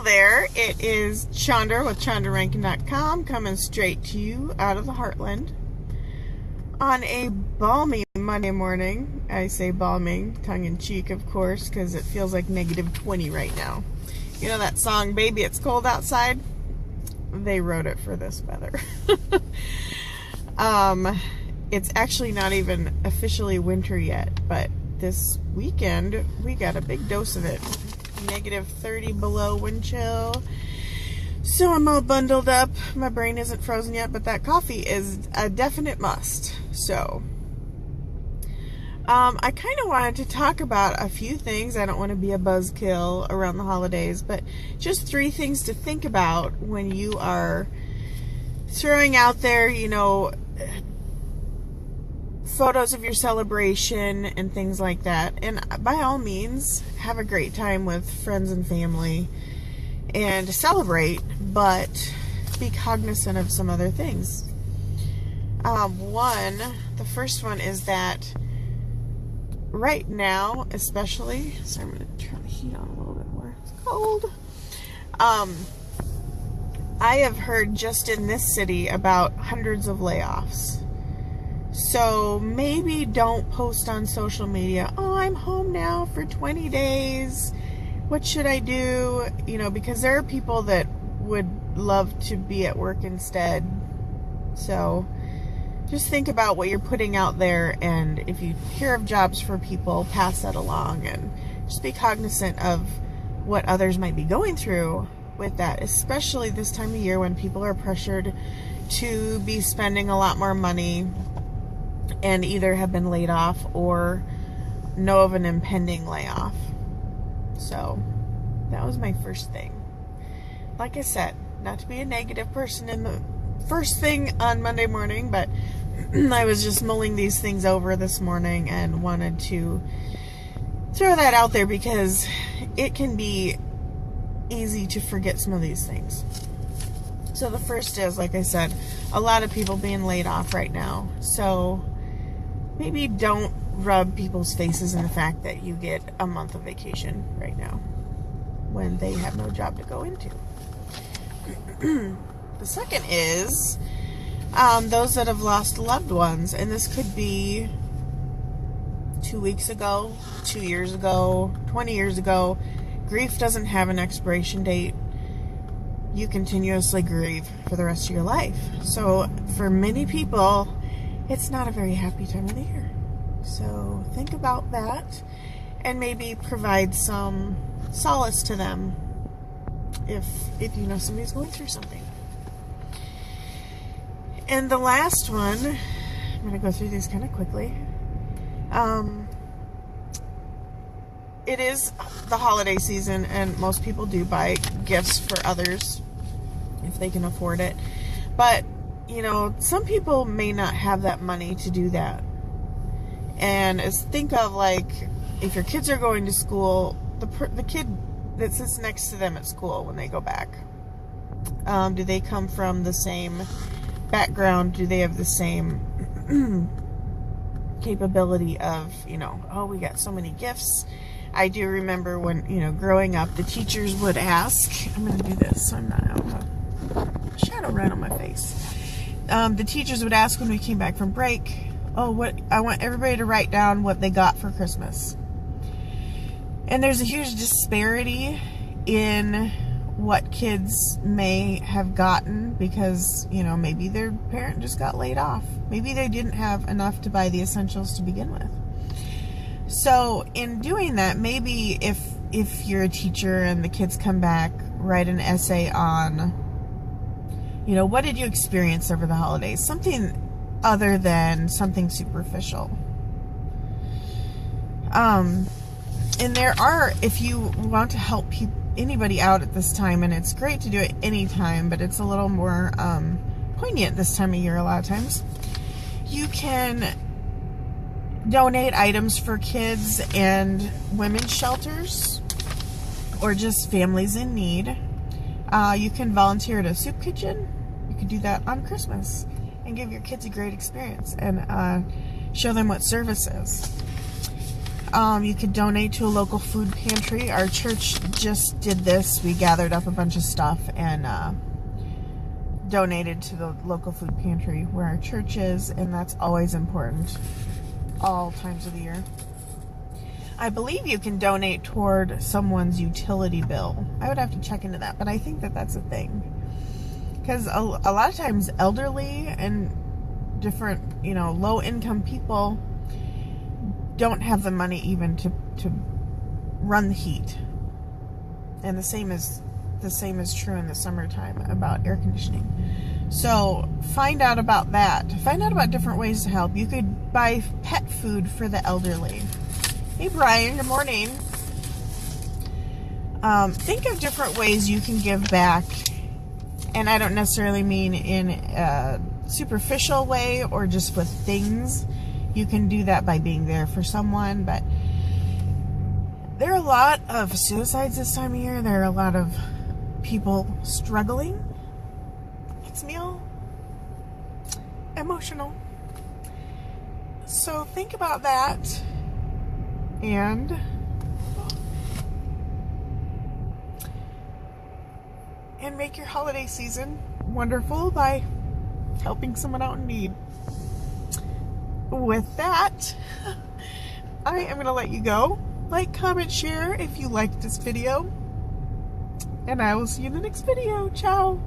Hello there, it is Chandra with ChandraRankin.com coming straight to you out of the Heartland on a balmy Monday morning. I say balmy, tongue-in-cheek of course, because it feels like negative 20 right now. You know that song, Baby It's Cold Outside? They wrote it for this weather. It's actually not even officially winter yet, but this weekend we got a big dose of it. Negative 30 below wind chill. So I'm all bundled up. My brain isn't frozen yet, but that coffee is a definite must. So I kind of wanted to talk about a few things. I don't want to be a buzzkill around the holidays, but just 3 things to think about when you are throwing out there, you know, photos of your celebration and things like that. And by all means, have a great time with friends and family and celebrate, but be cognizant of some other things. The first one is that right now, especially, so I'm going to turn the heat on a little bit more. It's cold. I have heard just in this city about hundreds of layoffs. So maybe don't post on social media, oh, I'm home now for 20 days. What should I do? You know, because there are people that would love to be at work instead. So just think about what you're putting out there, and if you hear of jobs for people, pass that along, and just be cognizant of what others might be going through with that, especially this time of year when people are pressured to be spending a lot more money and either have been laid off or know of an impending layoff. So that was my first thing. Like I said, not to be a negative person in the first thing on Monday morning, but I was just mulling these things over this morning and wanted to throw that out there because it can be easy to forget some of these things. So the first is, like I said, a lot of people being laid off right now. So maybe don't rub people's faces in the fact that you get a month of vacation right now when they have no job to go into. The second is those that have lost loved ones, and this could be 2 weeks ago, 2 years ago, 20 years ago. Grief doesn't have an expiration date. You continuously grieve for the rest of your life. So for many people, it's not a very happy time of the year. So think about that and maybe provide some solace to them if you know somebody's going through something. And the last one, I'm going to go through these kind of quickly. It is the holiday season, and most people do buy gifts for others if they can afford it. But, you know, some people may not have that money to do that. And think of, like, if your kids are going to school, the kid that sits next to them at school when they go back, do they come from the same background? Do they have the same capability of, you know, oh, we got so many gifts. I do remember when, you know, growing up, the teachers would ask, I'm going to do this so I'm not out of shadow right on my face. The teachers would ask when we came back from break, oh, I want everybody to write down what they got for Christmas. And there's a huge disparity in what kids may have gotten because, you know, maybe their parent just got laid off. Maybe they didn't have enough to buy the essentials to begin with. So in doing that, maybe if you're a teacher and the kids come back, write an essay on, you know, what did you experience over the holidays? Something other than something superficial. And there are, if you want to help anybody out at this time, and it's great to do it anytime, but it's a little more poignant this time of year a lot of times, you can donate items for kids and women's shelters or just families in need. You can volunteer at a soup kitchen. You could do that on Christmas and give your kids a great experience and show them what service is. You could donate to a local food pantry. Our church just did this. We gathered up a bunch of stuff and donated to the local food pantry where our church is, and that's always important all times of the year. I believe you can donate toward someone's utility bill. I would have to check into that, but I think that that's a thing. Because a lot of times elderly and different, low-income people don't have the money even to run the heat. And the same is true in the summertime about air conditioning. So find out about that. Find out about different ways to help. You could buy pet food for the elderly. Hey Brian, good morning. Think of different ways you can give back. And I don't necessarily mean in a superficial way or just with things. You can do that by being there for someone, but there are a lot of suicides this time of year. There are a lot of people struggling. Makes me all emotional. So think about that and make your holiday season wonderful by helping someone out in need. With that, I am going to let you go. Like, comment, share if you liked this video. And I will see you in the next video. Ciao.